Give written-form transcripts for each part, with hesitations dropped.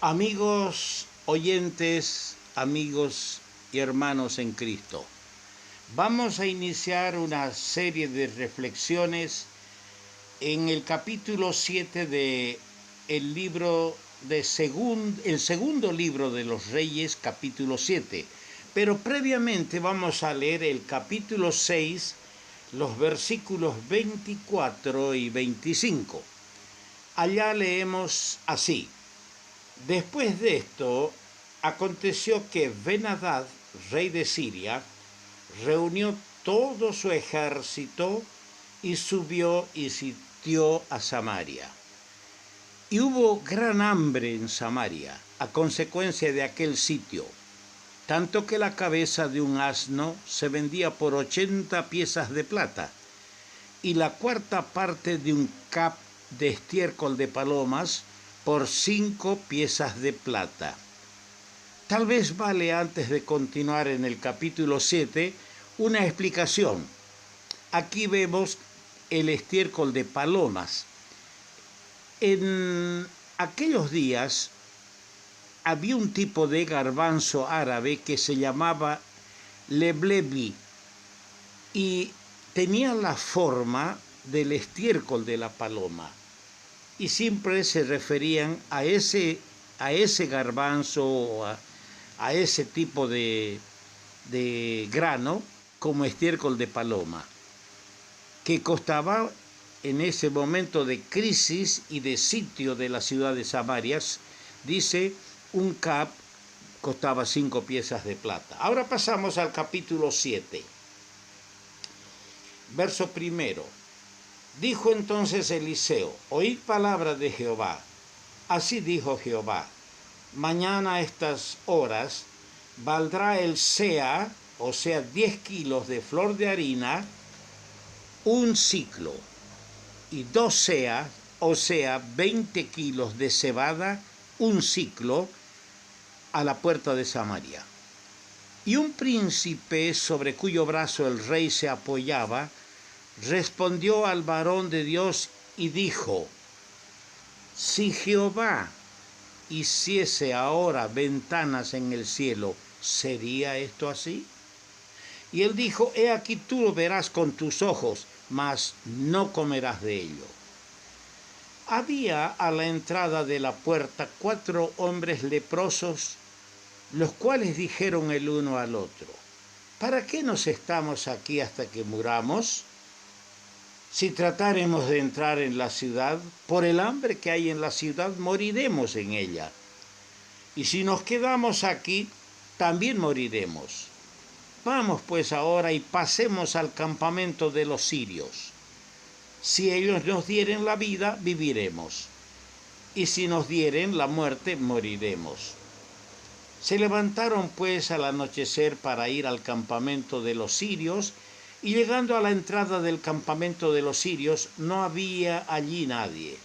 Amigos oyentes, amigos y hermanos en Cristo, vamos a iniciar una serie de reflexiones en el capítulo 7 de el libro de el segundo libro de los Reyes, capítulo 7. Pero previamente vamos a leer el capítulo 6, los versículos 24 y 25. Allá leemos así: Después de esto, aconteció que Ben-Hadad, rey de Siria, reunió todo su ejército y subió y sitió a Samaria. Y hubo gran hambre en Samaria a consecuencia de aquel sitio, tanto que la cabeza de un asno se vendía por 80 piezas de plata, y la cuarta parte de un cap de estiércol de palomas por 5 piezas de plata. Tal vez vale, antes de continuar en el capítulo 7, una explicación. Aquí vemos el estiércol de palomas. En aquellos días había un tipo de garbanzo árabe que se llamaba leblebi y tenía la forma del estiércol de la paloma. Y siempre se referían a ese garbanzo o a ese tipo de grano como estiércol de paloma, que costaba en ese momento de crisis y de sitio de la ciudad de Samaria, dice, un cap costaba 5 piezas de plata. Ahora pasamos al capítulo 7, verso 1. Dijo entonces Eliseo: oíd palabra de Jehová. Así dijo Jehová: mañana a estas horas valdrá el seah, o sea 10 kilos de flor de harina, un siclo, y 2 seahs, o sea 20 kilos de cebada, un siclo, a la puerta de Samaria. Y un príncipe sobre cuyo brazo el rey se apoyaba respondió al varón de Dios y dijo: si Jehová hiciese ahora ventanas en el cielo, ¿sería esto así? Y él dijo: he aquí, tú lo verás con tus ojos, mas no comerás de ello. Había a la entrada de la puerta 4 hombres leprosos, los cuales dijeron el uno al otro: ¿para qué nos estamos aquí hasta que muramos? Si tratáremos de entrar en la ciudad, por el hambre que hay en la ciudad, moriremos en ella. Y si nos quedamos aquí, también moriremos. Vamos pues ahora y pasemos al campamento de los sirios. Si ellos nos dieren la vida, viviremos. Y si nos dieren la muerte, moriremos. Se levantaron pues al anochecer para ir al campamento de los sirios, y llegando a la entrada del campamento de los sirios, no había allí nadie,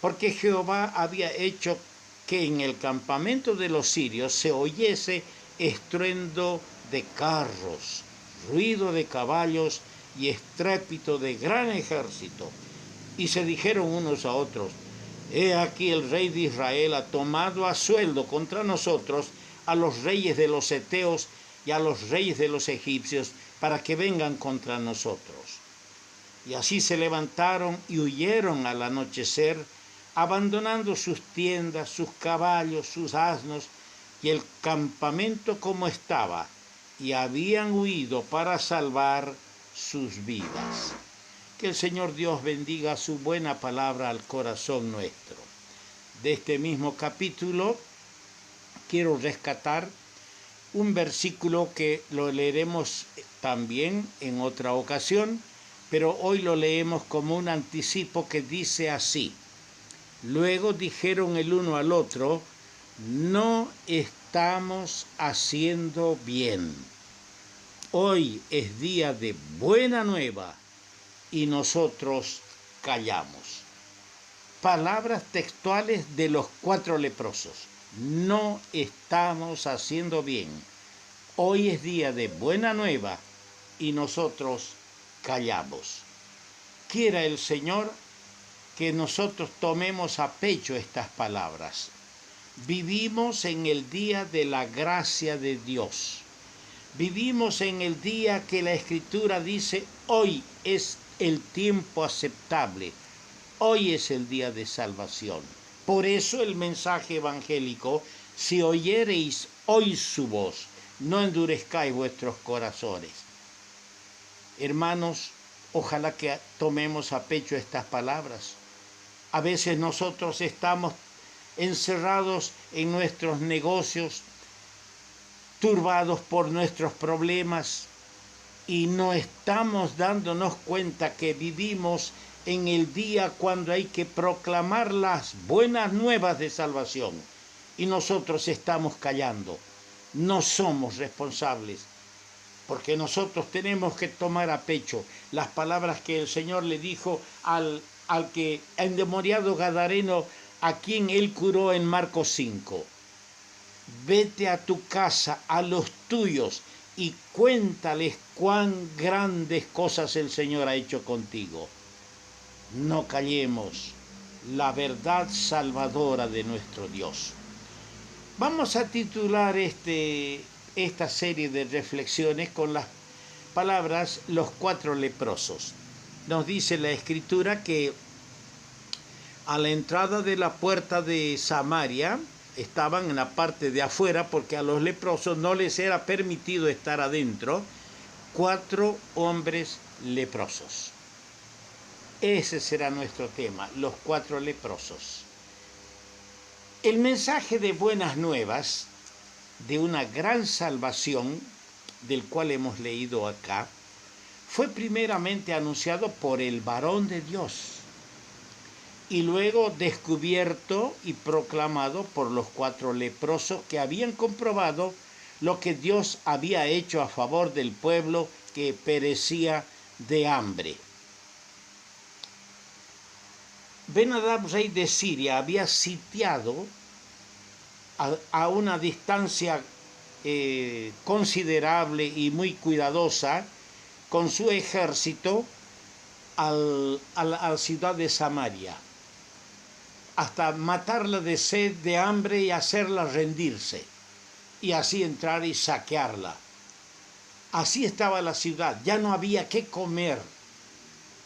porque Jehová había hecho que en el campamento de los sirios se oyese estruendo de carros, ruido de caballos y estrépito de gran ejército. Y se dijeron unos a otros: he aquí, el rey de Israel ha tomado a sueldo contra nosotros a los reyes de los heteos y a los reyes de los egipcios, para que vengan contra nosotros. Y así se levantaron y huyeron al anochecer, abandonando sus tiendas, sus caballos, sus asnos y el campamento como estaba, y habían huido para salvar sus vidas. Que el Señor Dios bendiga su buena palabra al corazón nuestro. De este mismo capítulo quiero rescatar un versículo que lo leeremos también en otra ocasión, pero hoy lo leemos como un anticipo, que dice así: luego dijeron el uno al otro: no estamos haciendo bien. Hoy es día de buena nueva y nosotros callamos. Palabras textuales de los 4 leprosos. No estamos haciendo bien. Hoy es día de buena nueva y nosotros callamos. Quiera el Señor que nosotros tomemos a pecho estas palabras. Vivimos en el día de la gracia de Dios. Vivimos en el día que la Escritura dice, hoy es el tiempo aceptable. Hoy es el día de salvación. Por eso el mensaje evangélico, si oyereis hoy su voz, no endurezcáis vuestros corazones. Hermanos, ojalá que tomemos a pecho estas palabras. A veces nosotros estamos encerrados en nuestros negocios, turbados por nuestros problemas, y no estamos dándonos cuenta que vivimos en el día cuando hay que proclamar las buenas nuevas de salvación, y nosotros estamos callando. No somos responsables, porque nosotros tenemos que tomar a pecho las palabras que el Señor le dijo al endemoniado gadareno, a quien él curó en Marcos 5. Vete a tu casa, a los tuyos, y cuéntales cuán grandes cosas el Señor ha hecho contigo. No callemos la verdad salvadora de nuestro Dios. Vamos a titular esta serie de reflexiones con las palabras los 4 leprosos. Nos dice la Escritura que a la entrada de la puerta de Samaria estaban en la parte de afuera, porque a los leprosos no les era permitido estar adentro, 4 hombres leprosos. Ese será nuestro tema, los 4 leprosos. El mensaje de buenas nuevas, de una gran salvación, del cual hemos leído acá, fue primeramente anunciado por el varón de Dios y luego descubierto y proclamado por los 4 leprosos que habían comprobado lo que Dios había hecho a favor del pueblo que perecía de hambre. Ben-Hadad, rey de Siria, había sitiado a una distancia considerable y muy cuidadosa con su ejército a la ciudad de Samaria, hasta matarla de sed, de hambre, y hacerla rendirse, y así entrar y saquearla. Así estaba la ciudad, ya no había qué comer.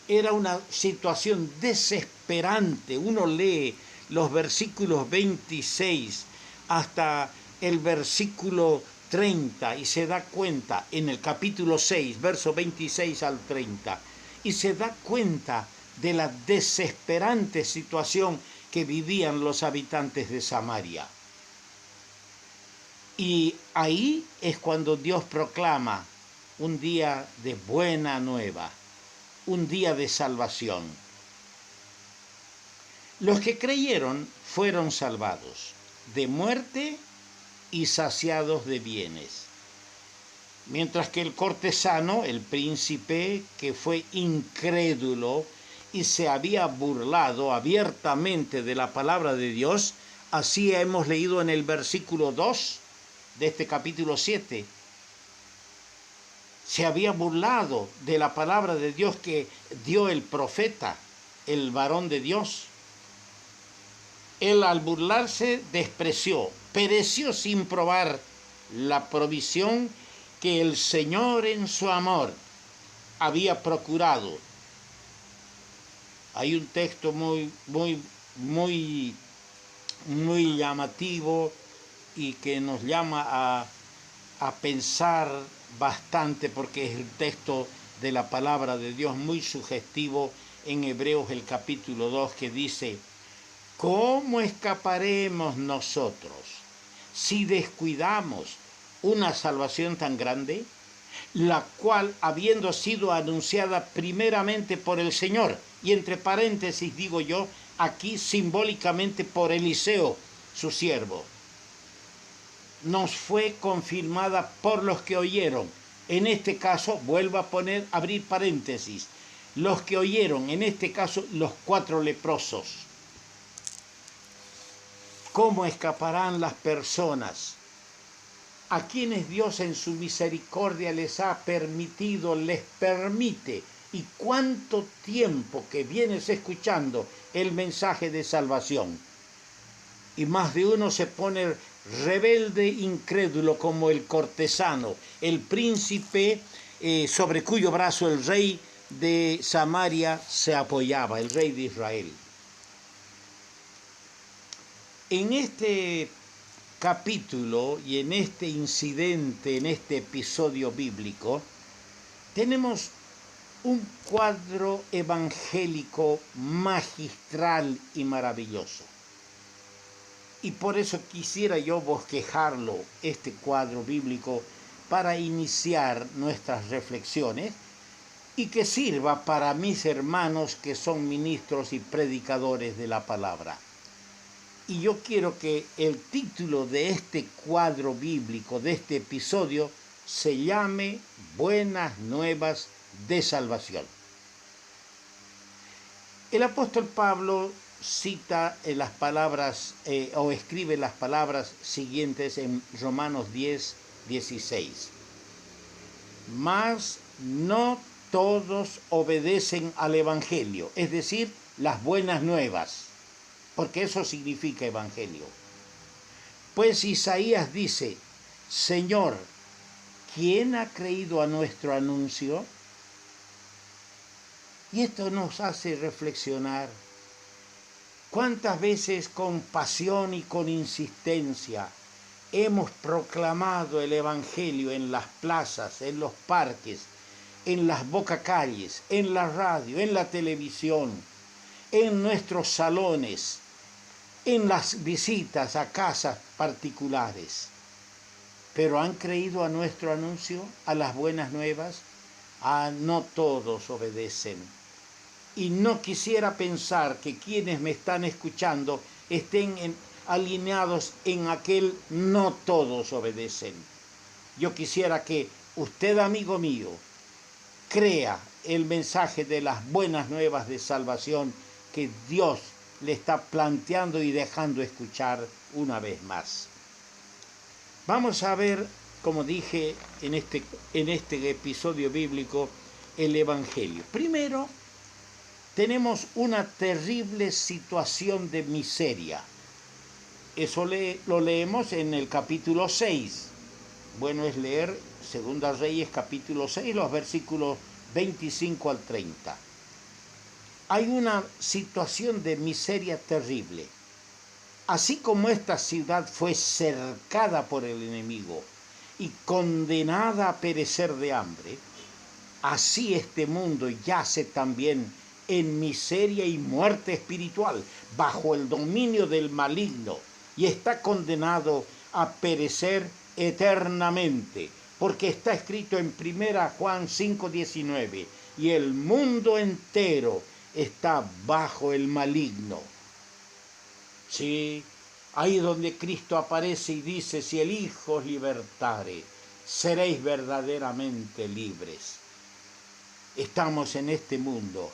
Era una situación desesperante. Uno lee los versículos 26 hasta el versículo 30 y se da cuenta, en el capítulo 6, verso 26 al 30, y se da cuenta de la desesperante situación que vivían los habitantes de Samaria. Y ahí es cuando Dios proclama un día de buena nueva, un día de salvación. Los que creyeron fueron salvados de muerte y saciados de bienes, mientras que el cortesano, el príncipe, que fue incrédulo y se había burlado abiertamente de la palabra de Dios, así hemos leído en el versículo 2 de este capítulo 7, se había burlado de la palabra de Dios que dio el profeta, el varón de Dios. Él, al burlarse, despreció, pereció sin probar la provisión que el Señor en su amor había procurado. Hay un texto muy llamativo y que nos llama a pensar bastante, porque es el texto de la palabra de Dios muy sugestivo en Hebreos el capítulo 2, que dice: ¿cómo escaparemos nosotros si descuidamos una salvación tan grande, la cual, habiendo sido anunciada primeramente por el Señor, y entre paréntesis digo yo, aquí simbólicamente por Eliseo, su siervo, nos fue confirmada por los que oyeron? En este caso, vuelvo a abrir paréntesis, los que oyeron, en este caso, los 4 leprosos. ¿Cómo escaparán las personas a quienes Dios en su misericordia les permite, y cuánto tiempo que vienes escuchando el mensaje de salvación? Y más de uno se pone rebelde, incrédulo, como el cortesano, el príncipe sobre cuyo brazo el rey de Samaria se apoyaba, el rey de Israel. En este capítulo y en este incidente, en este episodio bíblico, tenemos un cuadro evangélico magistral y maravilloso. Y por eso quisiera yo bosquejarlo, este cuadro bíblico, para iniciar nuestras reflexiones y que sirva para mis hermanos que son ministros y predicadores de la palabra. Y yo quiero que el título de este cuadro bíblico, de este episodio, se llame Buenas Nuevas de Salvación. El apóstol Pablo cita las palabras o escribe las palabras siguientes en Romanos 10, 16. Mas no todos obedecen al evangelio, es decir, las buenas nuevas, porque eso significa evangelio. Pues Isaías dice: Señor, ¿quién ha creído a nuestro anuncio? Y esto nos hace reflexionar. ¿Cuántas veces con pasión y con insistencia hemos proclamado el evangelio en las plazas, en los parques, en las bocacalles, en la radio, en la televisión, en nuestros salones, en las visitas a casas particulares? ¿Pero han creído a nuestro anuncio, a las buenas nuevas? No todos obedecen. Y no quisiera pensar que quienes me están escuchando estén alineados en aquel no todos obedecen. Yo quisiera que usted, amigo mío, crea el mensaje de las buenas nuevas de salvación que Dios le está planteando y dejando escuchar una vez más. Vamos a ver, como dije en este episodio bíblico, el Evangelio. Primero, tenemos una terrible situación de miseria. Eso lo leemos en el capítulo 6. Bueno es leer 2 Reyes capítulo 6, los versículos 25 al 30. Hay una situación de miseria terrible. Así como esta ciudad fue cercada por el enemigo y condenada a perecer de hambre, así este mundo yace también en miseria y muerte espiritual, bajo el dominio del maligno, y está condenado a perecer eternamente, porque está escrito en 1 Juan 5:19, y el mundo entero está bajo el maligno. Sí, ahí donde Cristo aparece y dice: si el Hijo os libertare, seréis verdaderamente libres. Estamos en este mundo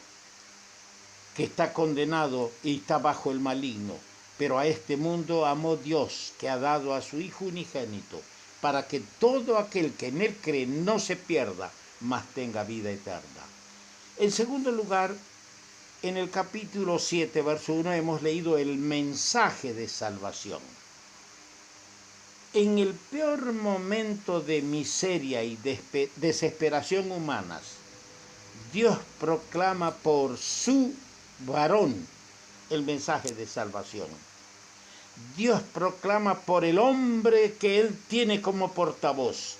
que está condenado y está bajo el maligno, pero a este mundo amó Dios, que ha dado a su Hijo unigénito, para que todo aquel que en él cree no se pierda, mas tenga vida eterna. En segundo lugar, en el capítulo 7, verso 1, hemos leído el mensaje de salvación. En el peor momento de miseria y desesperación humanas, Dios proclama por su varón el mensaje de salvación. Dios proclama por el hombre que él tiene como portavoz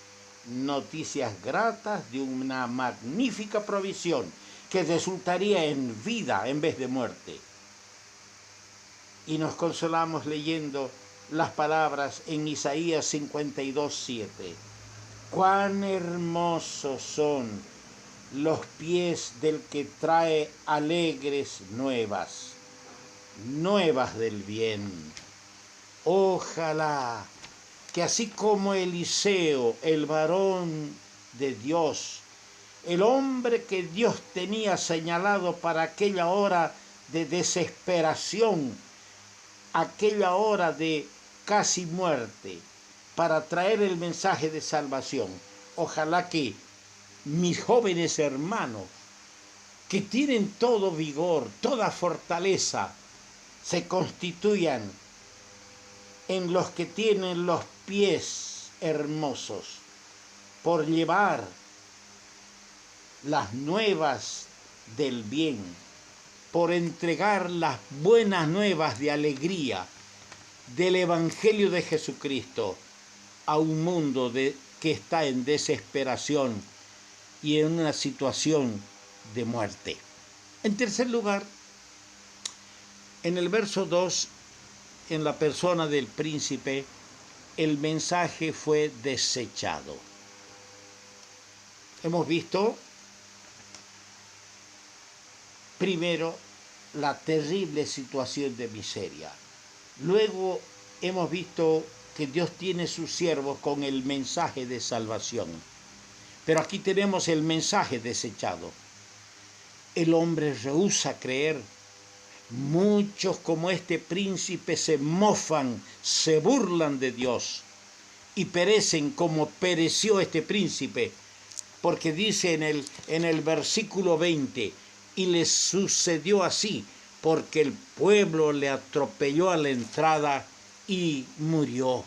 noticias gratas de una magnífica provisión que resultaría en vida en vez de muerte. Y nos consolamos leyendo las palabras en Isaías 52:7. Cuán hermosos son los pies del que trae alegres nuevas, nuevas del bien. Ojalá que así como Eliseo, el varón de Dios, el hombre que Dios tenía señalado para aquella hora de desesperación, aquella hora de casi muerte, para traer el mensaje de salvación, ojalá que mis jóvenes hermanos, que tienen todo vigor, toda fortaleza, se constituyan en los que tienen los pies hermosos por llevar las nuevas del bien, por entregar las buenas nuevas de alegría del Evangelio de Jesucristo a un mundo que está en desesperación y en una situación de muerte. En tercer lugar, en el verso 2, en la persona del príncipe, el mensaje fue desechado. Hemos visto primero la terrible situación de miseria. Luego hemos visto que Dios tiene sus siervos con el mensaje de salvación. Pero aquí tenemos el mensaje desechado. El hombre rehúsa creer. Muchos como este príncipe se mofan, se burlan de Dios y perecen como pereció este príncipe, porque dice en el versículo 20, y les sucedió así, porque el pueblo le atropelló a la entrada y murió.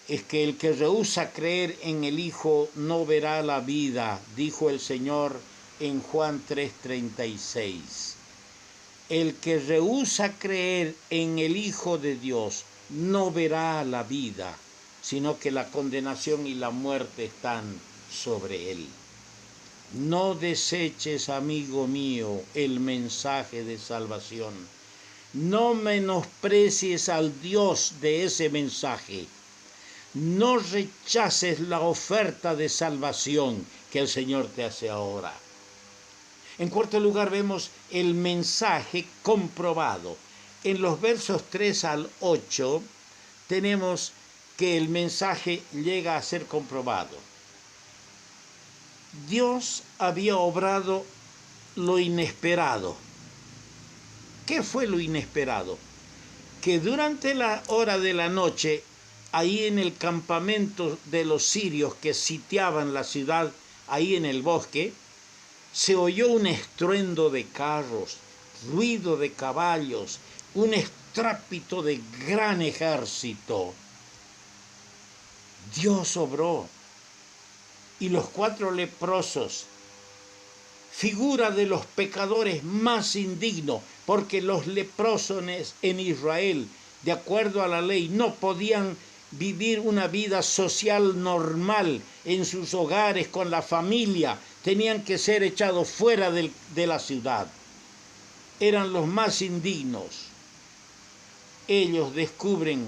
Es que el que rehúsa creer en el Hijo no verá la vida, dijo el Señor en Juan 3:36. El que rehúsa creer en el Hijo de Dios no verá la vida, sino que la condenación y la muerte están sobre él. No deseches, amigo mío, el mensaje de salvación. No menosprecies al Dios de ese mensaje. No rechaces la oferta de salvación que el Señor te hace ahora. En cuarto lugar, vemos el mensaje comprobado. En los versos 3 al 8 tenemos que el mensaje llega a ser comprobado. Dios había obrado lo inesperado. ¿Qué fue lo inesperado? Que durante la hora de la noche, ahí en el campamento de los sirios que sitiaban la ciudad, ahí en el bosque, se oyó un estruendo de carros, ruido de caballos, un estrépito de gran ejército. Dios obró. Y los 4 leprosos, figura de los pecadores más indignos, porque los leprosos en Israel, de acuerdo a la ley, no podían vivir una vida social normal en sus hogares con la familia, tenían que ser echados fuera de la ciudad. Eran los más indignos. Ellos descubren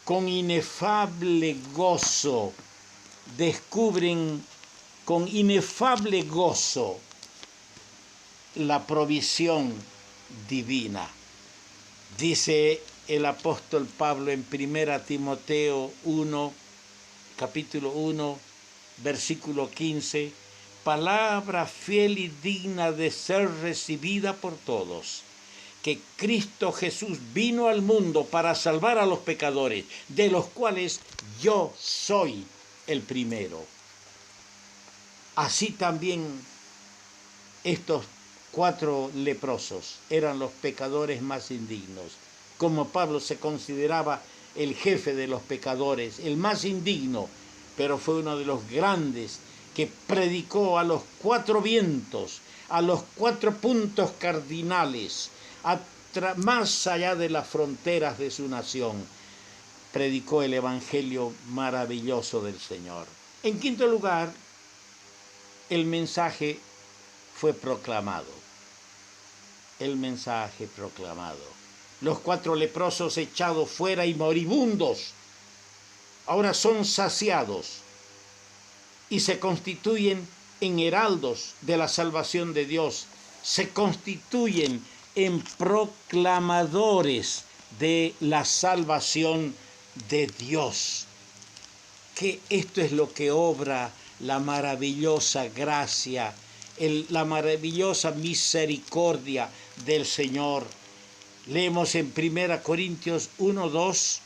con inefable gozo, la provisión divina. Dice el apóstol Pablo en 1 Timoteo 1, capítulo 1, versículo 15, palabra fiel y digna de ser recibida por todos, que Cristo Jesús vino al mundo para salvar a los pecadores, de los cuales yo soy el primero. Así también estos 4 leprosos eran los pecadores más indignos. Como Pablo se consideraba el jefe de los pecadores, el más indigno, pero fue uno de los grandes que predicó a los 4 vientos, a los 4 puntos cardinales, más allá de las fronteras de su nación. Predicó el evangelio maravilloso del Señor. En quinto lugar, el mensaje fue proclamado. El mensaje proclamado. Los 4 leprosos echados fuera y moribundos ahora son saciados y se constituyen en heraldos de la salvación de Dios. Se constituyen en proclamadores de la salvación de Dios. Que esto es lo que obra la maravillosa gracia, la maravillosa misericordia del Señor. Leemos en 1 Corintios 1:2,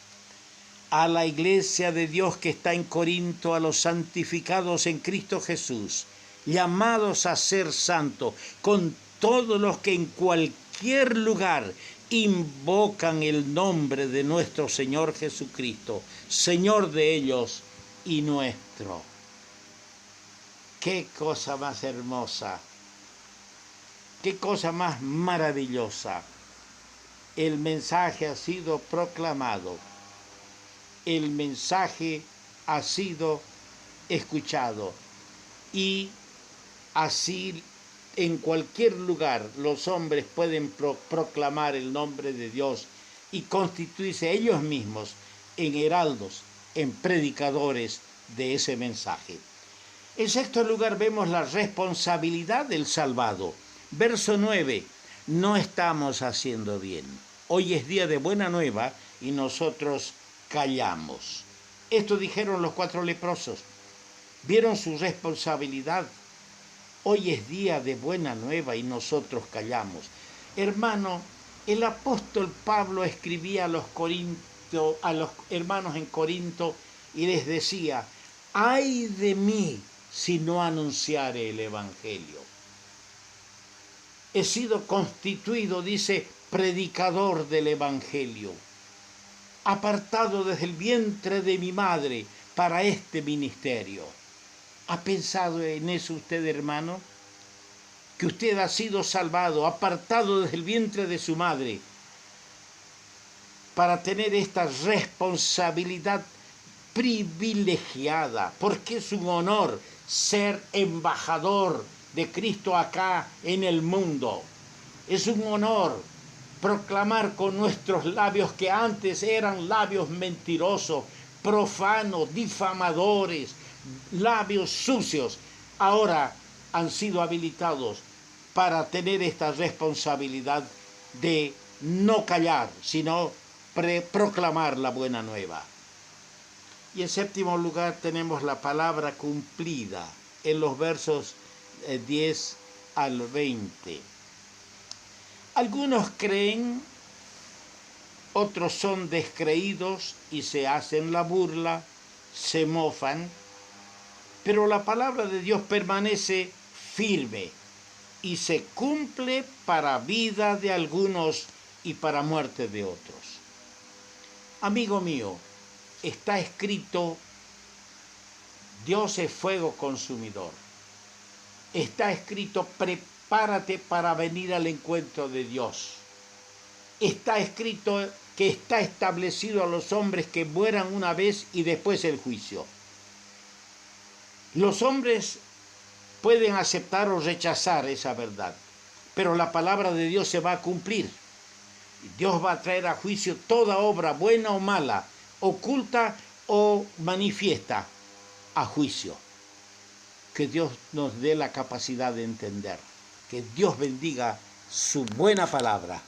a la iglesia de Dios que está en Corinto, a los santificados en Cristo Jesús, llamados a ser santos, con todos los que en cualquier lugar invocan el nombre de nuestro Señor Jesucristo, Señor de ellos y nuestro. ¡Qué cosa más hermosa! ¡Qué cosa más maravillosa! El mensaje ha sido proclamado. El mensaje ha sido escuchado. Y así en cualquier lugar los hombres pueden proclamar el nombre de Dios y constituirse ellos mismos en heraldos, en predicadores de ese mensaje. En sexto lugar vemos la responsabilidad del salvado. Verso 9, no estamos haciendo bien. Hoy es día de buena nueva y nosotros callamos. Esto dijeron los 4 leprosos. Vieron su responsabilidad. Hoy es día de buena nueva y nosotros callamos. Hermano, el apóstol Pablo escribía a los hermanos en Corinto y les decía: ¡ay de mí si no anunciare el evangelio! He sido constituido, dice, predicador del evangelio, apartado desde el vientre de mi madre para este ministerio. ¿Ha pensado en eso usted, hermano? Que usted ha sido salvado, apartado desde el vientre de su madre, para tener esta responsabilidad privilegiada, porque es un honor ser embajador de Cristo acá en el mundo. Es un honor proclamar con nuestros labios, que antes eran labios mentirosos, profanos, difamadores, labios sucios, ahora han sido habilitados para tener esta responsabilidad de no callar, sino proclamar la buena nueva. Y en séptimo lugar tenemos la palabra cumplida en los versos 10 al 20. Algunos creen, otros son descreídos y se hacen la burla, se mofan, pero la palabra de Dios permanece firme y se cumple para vida de algunos y para muerte de otros. Amigo mío, está escrito: Dios es fuego consumidor. Está escrito: prepárate para venir al encuentro de Dios. Está escrito que está establecido a los hombres que mueran una vez y después el juicio. Los hombres pueden aceptar o rechazar esa verdad, pero la palabra de Dios se va a cumplir. Dios va a traer a juicio toda obra, buena o mala, oculta o manifiesta, a juicio. Que Dios nos dé la capacidad de entender. Que Dios bendiga su buena palabra.